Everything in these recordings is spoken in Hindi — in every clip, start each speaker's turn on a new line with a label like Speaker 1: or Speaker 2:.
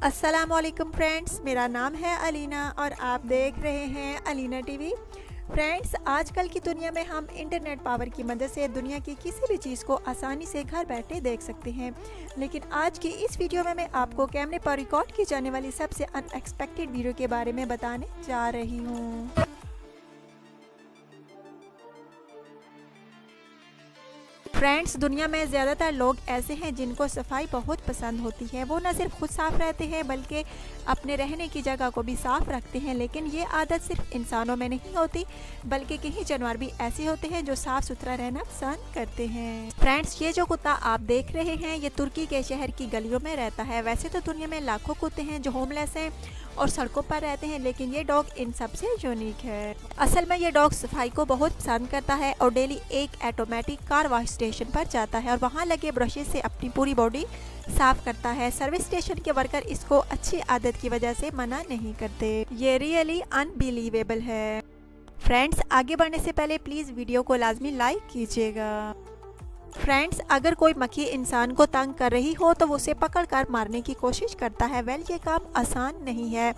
Speaker 1: अस्सलामुअलैकुम फ्रेंड्स, मेरा नाम है अलीना और आप देख रहे हैं अलीना टीवी। फ्रेंड्स, आजकल की दुनिया में हम इंटरनेट पावर की मदद से दुनिया की किसी भी चीज़ को आसानी से घर बैठे देख सकते हैं। लेकिन आज की इस वीडियो में मैं आपको कैमरे पर रिकॉर्ड की जाने वाली सबसे अनएक्सपेक्टेड वीडियो के बारे में बताने जा रही हूँ। फ्रेंड्स, दुनिया में ज़्यादातर लोग ऐसे हैं जिनको सफाई बहुत पसंद होती है। वो न सिर्फ खुद साफ़ रहते हैं बल्कि अपने रहने की जगह को भी साफ़ रखते हैं। लेकिन ये आदत सिर्फ इंसानों में नहीं होती बल्कि कई जानवर भी ऐसे होते हैं जो साफ़ सुथरा रहना पसंद करते हैं। फ्रेंड्स, ये जो कुत्ता आप देख रहे हैं ये तुर्की के शहर की गलियों में रहता है। वैसे तो दुनिया में लाखों कुत्ते हैं जो होमलेस हैं और सड़कों पर रहते हैं, लेकिन ये डॉग इन सबसे यूनिक है। असल में ये डॉग सफाई को बहुत पसंद करता है और डेली एक ऑटोमेटिक कार वॉश स्टेशन पर जाता है और वहाँ लगे ब्रशेस से अपनी पूरी बॉडी साफ करता है। सर्विस स्टेशन के वर्कर इसको अच्छी आदत की वजह से मना नहीं करते। ये रियली अनबिलीवेबल है। फ्रेंड्स, आगे बढ़ने से पहले प्लीज़ वीडियो को लाजमी लाइक कीजिएगा। फ्रेंड्स, अगर कोई मक्खी इंसान को तंग कर रही हो तो वो उसे पकड़कर मारने की कोशिश करता है। वेल, ये काम आसान नहीं है।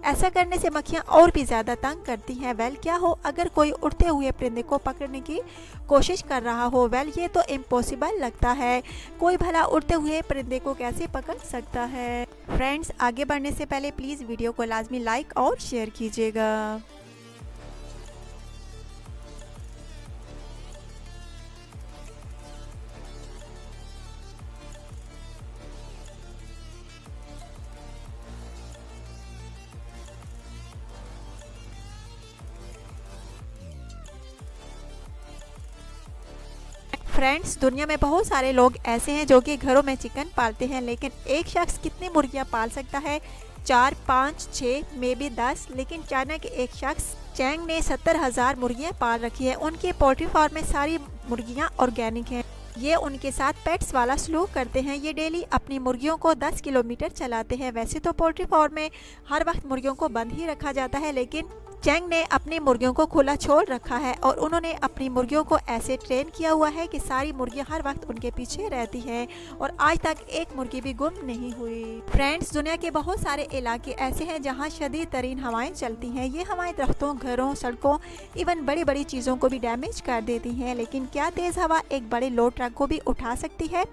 Speaker 1: ऐसा करने से मक्खियाँ और भी ज़्यादा तंग करती हैं। वेल, क्या हो अगर कोई उड़ते हुए परिंदे को पकड़ने की कोशिश कर रहा हो? वेल, ये तो इम्पॉसिबल लगता है। कोई भला उड़ते हुए परिंदे को कैसे पकड़ सकता है? फ्रेंड्स, आगे बढ़ने से पहले प्लीज़ वीडियो को लाजमी लाइक और शेयर कीजिएगा। फ्रेंड्स, दुनिया में बहुत सारे लोग ऐसे हैं जो कि घरों में चिकन पालते हैं, लेकिन एक शख्स कितनी मुर्गियां पाल सकता है? 4, 5, 6, मे बी 10। लेकिन चाइना के एक शख्स चैंग ने 70,000 मुर्गियां पाल रखी है। उनके पोल्ट्री फार्म में सारी मुर्गियां ऑर्गेनिक हैं। ये उनके साथ पेट्स वाला सलूक करते हैं। ये डेली अपनी मुर्गियों को 10 किलोमीटर चलाते हैं। वैसे तो पोल्ट्री फार्म में हर वक्त मुर्गियों को बंद ही रखा जाता है, लेकिन चैंग ने अपनी मुर्गियों को खुला छोड़ रखा है और उन्होंने अपनी मुर्गियों को ऐसे ट्रेन किया हुआ है कि सारी मुर्गियां हर वक्त उनके पीछे रहती हैं और आज तक एक मुर्गी भी गुम नहीं हुई। फ्रेंड्स, दुनिया के बहुत सारे इलाके ऐसे हैं जहां शदीद तरीन हवाएं चलती हैं। ये हवाएं दरख्तों, घरों, सड़कों, इवन बड़ी बड़ी चीज़ों को भी डैमेज कर देती हैं। लेकिन क्या तेज़ हवा एक बड़े लोड ट्रक को भी उठा सकती है?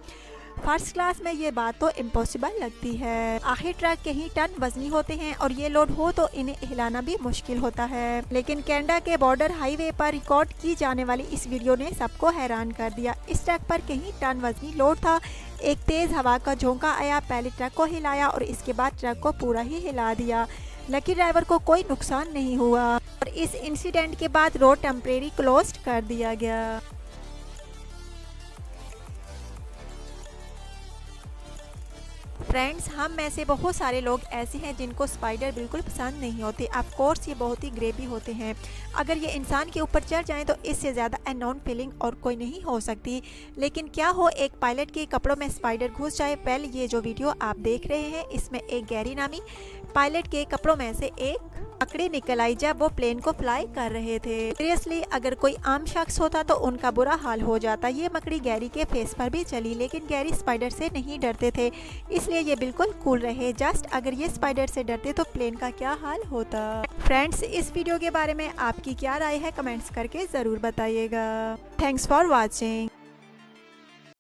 Speaker 1: फर्स्ट क्लास में ये बात तो इम्पॉसिबल लगती है। आखिर ट्रक कहीं टन वजनी होते हैं और ये लोड हो तो इन्हें हिलाना भी मुश्किल होता है। लेकिन कनाडा के बॉर्डर हाईवे पर रिकॉर्ड की जाने वाली इस वीडियो ने सबको हैरान कर दिया। इस ट्रक पर कहीं टन वजनी लोड था। एक तेज हवा का झोंका आया, पहले ट्रक को हिलाया और इसके बाद ट्रक को पूरा ही हिला दिया। लकी ड्राइवर को कोई नुकसान नहीं हुआ और इस इंसिडेंट के बाद रोड टेम्परेरी क्लोज कर दिया गया। फ्रेंड्स, हम में से बहुत सारे लोग ऐसे हैं जिनको स्पाइडर बिल्कुल पसंद नहीं होते। ऑफ कोर्स ये बहुत ही ग्रेवी होते हैं। अगर ये इंसान के ऊपर चढ़ जाएं तो इससे ज़्यादा अननोन फीलिंग और कोई नहीं हो सकती। लेकिन क्या हो एक पायलट के कपड़ों में स्पाइडर घुस जाए? पहले ये जो वीडियो आप देख रहे हैं इसमें एक गैरी नामी पायलट के कपड़ों में से एक मकड़ी निकल आई जब वो प्लेन को फ्लाई कर रहे थे। सीरियसली, अगर कोई आम शख्स होता तो उनका बुरा हाल हो जाता। ये मकड़ी गैरी के फेस पर भी चली, लेकिन गैरी स्पाइडर से नहीं डरते थे, इसलिए ये बिल्कुल कूल रहे। जस्ट अगर ये स्पाइडर से डरते तो प्लेन का क्या हाल होता। फ्रेंड्स, इस वीडियो के बारे में आपकी क्या राय है? कमेंट्स करके ज़रूर बताइएगा। Thanks for watching.